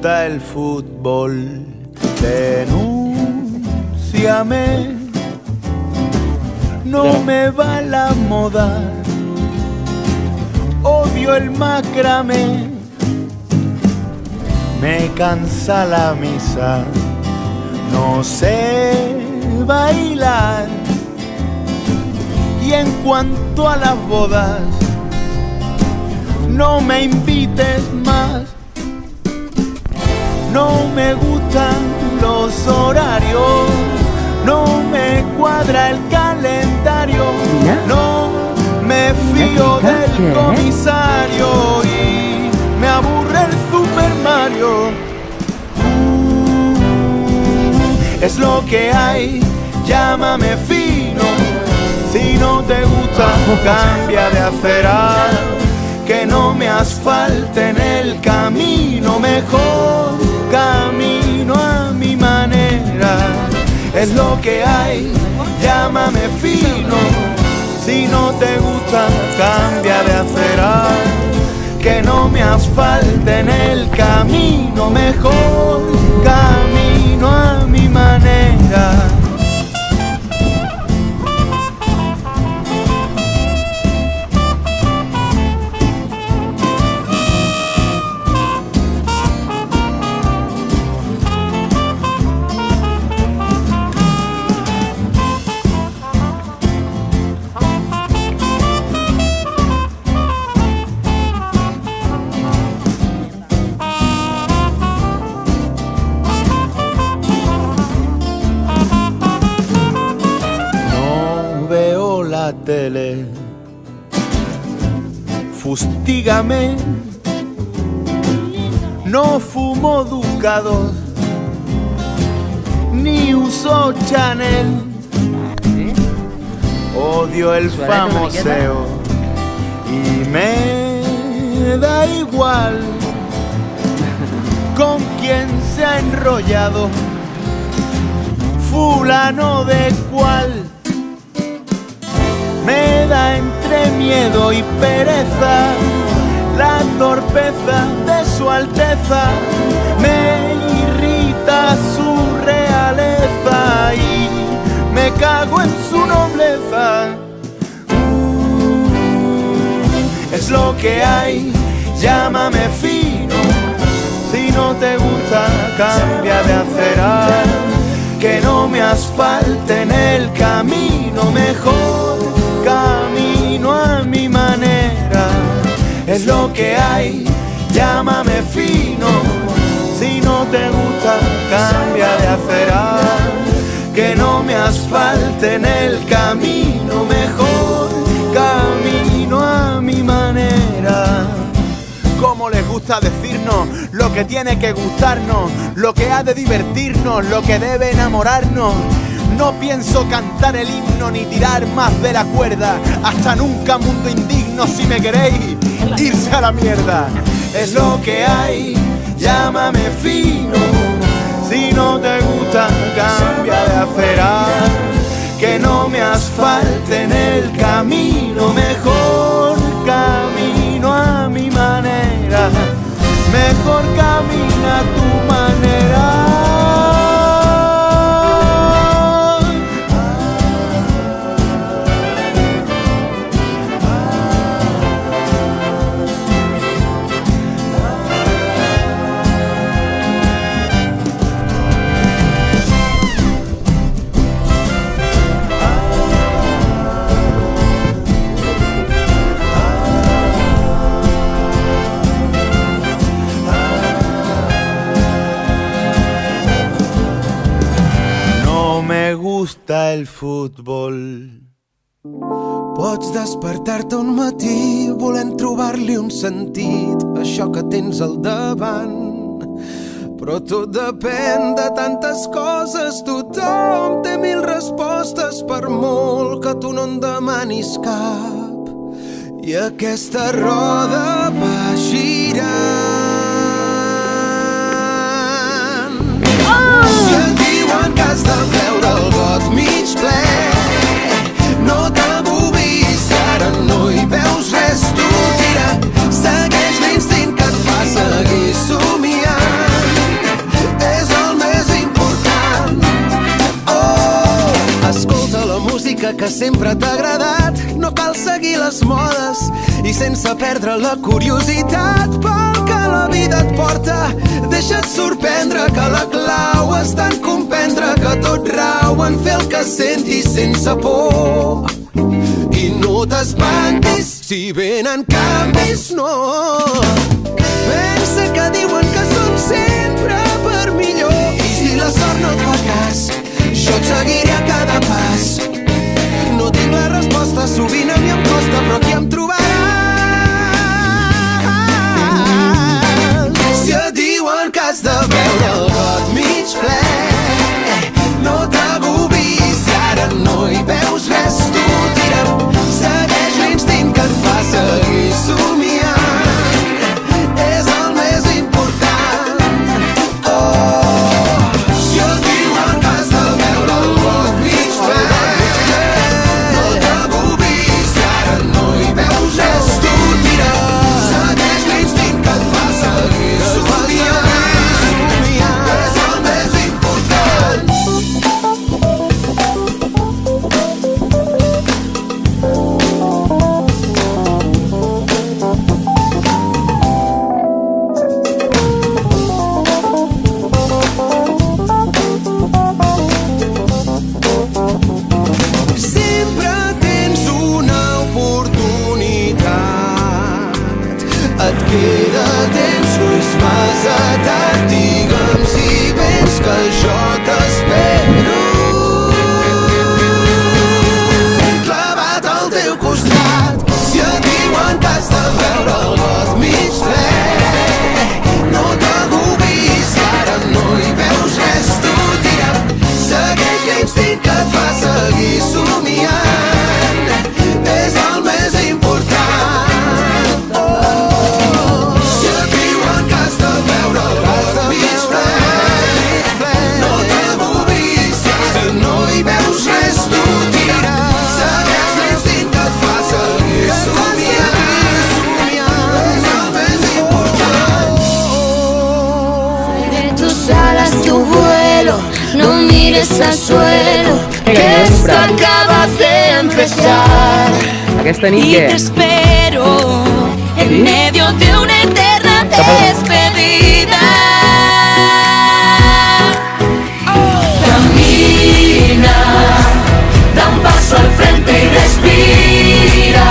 gusta el fútbol, denúnciame. No me va la moda, odio el macramé, me cansa la misa, no sé bailar. Y en cuanto a las bodas, no me invites más. No me gustan los horarios, no me cuadra el calendario, no me fío del comisario y me aburre el Super Mario. Es lo que hay, llámame fino. Si no te gusta, cambia de acera, que no me asfalten el camino, mejor camino a mi manera. Es lo que hay, llámame fino. Si no te gusta, cambia de acera, que no me asfalten el camino, mejor camino a mi manera. Tele, fustígame, no fumo Ducados, ni uso Chanel, odio el famoseo y me da igual con quién se ha enrollado fulano de cual. Me da entre miedo y pereza la torpeza de su alteza, me irrita su realeza y me cago en su nobleza. Es lo que hay, llámame fino. Si no te gusta, cambia de acera, que no me asfalten el camino, mejor camino a mi manera. Es lo que hay, llámame fino. Si no te gusta, cambia de acera, que no me asfalten el camino, mejor camino a mi manera. Cómo les gusta decirnos lo que tiene que gustarnos, lo que ha de divertirnos, lo que debe enamorarnos. No pienso cantar el himno ni tirar más de la cuerda. Hasta nunca, mundo indigno, si me queréis, irse a la mierda. Es lo que hay, llámame fino. Si no te gusta, cambia de acera, que no me asfalten el camino, mejor camino a mi manera, mejor camina a tu manera. Gusta el fútbol. Pots despertar-te un matí volent trobar-li un sentit a això que tens al davant, però tot depèn de tantes coses. Tothom té mil respostes, per molt que tu no en demanis cap, i aquesta roda va girant. Si et diuen que has de veure el got mig ple, no t'amovis, ara no hi veus res, tu tira, segueix l'instint que et fa seguir somiant. que sempre t'ha agradat. No cal seguir les modes i sense perdre la curiositat pel que la vida et porta. Deixa't sorprendre que la clau està en comprendre que tot rau en fer el que sentis sense por. I no t'espantis si venen canvis, no. Pensa que diuen que som sempre per millor. I si la sort no et fa cas, jo et seguiré a cada pas. No tinc la resposta, sovint a mi em costa, però aquí em trobaràs. Si et diuen que has de veure el got mig ple, no t'agobis, si ara no hi veus res, tu tira'm. Segueix l'instint que et fa seguir somiant, és el més important. Oh, si et diuen que has de veure el got mig ple, no t'agobis, si ara no hi veus res, tu tira'm. Segueix l'instint que et fa seguir somiant, és el més important. Sempre tens una oportunitat, et queda temps, no és massa tard. Digue'm si vens que jo t'espero, clavat al teu costat. Si et diuen que has de veure el got mig ple, no t'agobis, si ara no hi veus res, tu tira'm. Segueix l'instint que et fa seguir somiant, és el més important. Oh, si et diuen que has de veure el got mig ple, no t'agobis, si no hi veus res, tu tira'm. Segueix l'instint que et fa seguir somiant, és el més important. De tus alas, tu vuelo, no mires al suelo, que esto acabas de empezar. Aquesta nit Y què? te espero en medio de una eterna despedida. Camina, da un paso al frente y respira.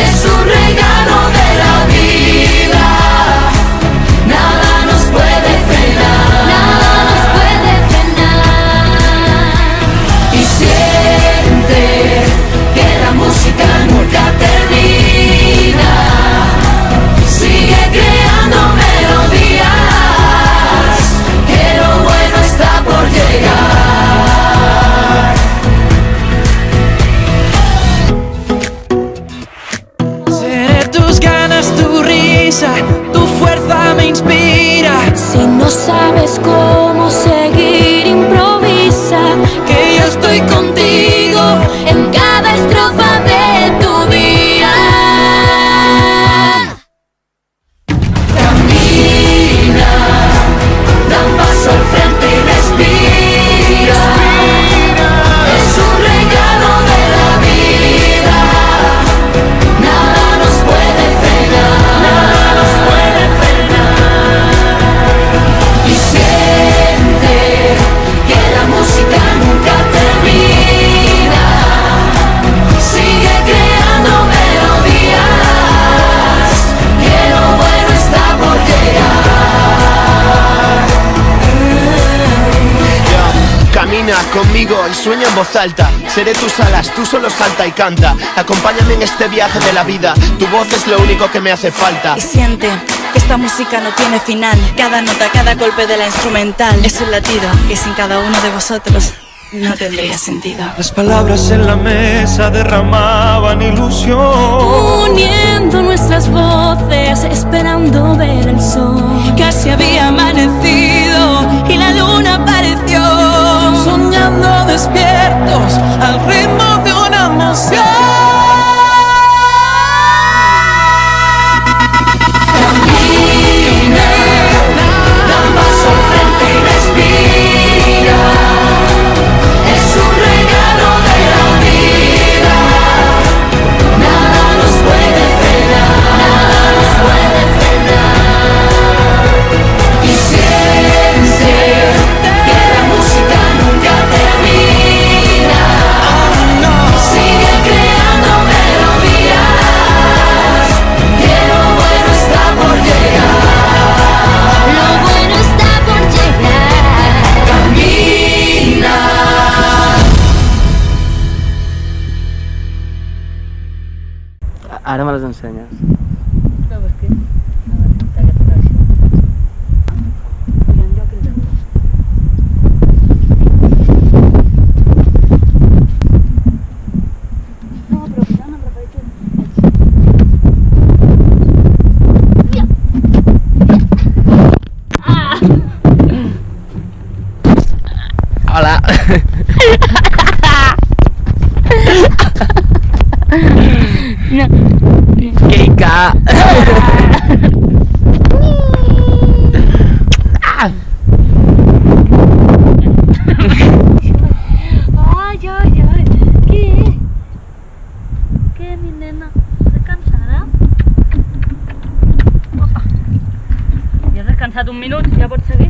Es un regalo de la vida. Nada nos puede frenar, nada nos puede frenar. Y siente que la música nunca termina. Sigue creando melodías, que lo bueno está por llegar. Seré tus ganas, tu risa, tu fuerza me inspira. Si no sabes cómo seguir, improvisa, que yo estoy contigo en cada estrofa de tu día. Camina, da un paso al frente y respira. Es un regalo de la vida. Nada nos puede frenar, nada nos puede frenar. Y siente que la música nunca termina. Sigue creando melodías, que lo bueno está por llegar. Camina conmigo y sueña en voz alta. Seré tus alas, tú solo salta y canta. Acompáñame en este viaje de la vida. Tu voz es lo único que me hace falta. Y siente que esta música no tiene final. Cada nota, cada golpe de la instrumental es un latido que sin cada uno de vosotros no tendría sentido. Las palabras en la mesa derramaban ilusión, Uniendo nuestras voces, esperando ver el sol. Casi había amanecido y la luna apareció. Soñando despiertos al ritmo de una emoción. Camina, da un paso al frente y respira. Es un regalo de la les ensenyes? No, és que... Aquest frase. Hi ha un lloc que el no, però no em refereixo... Hola! Keika! Ay, ay, ay. ¿Qué? ¿Qué, mi nena? ¿Estás cansada? Ja has descansat un minut, ja pots seguir?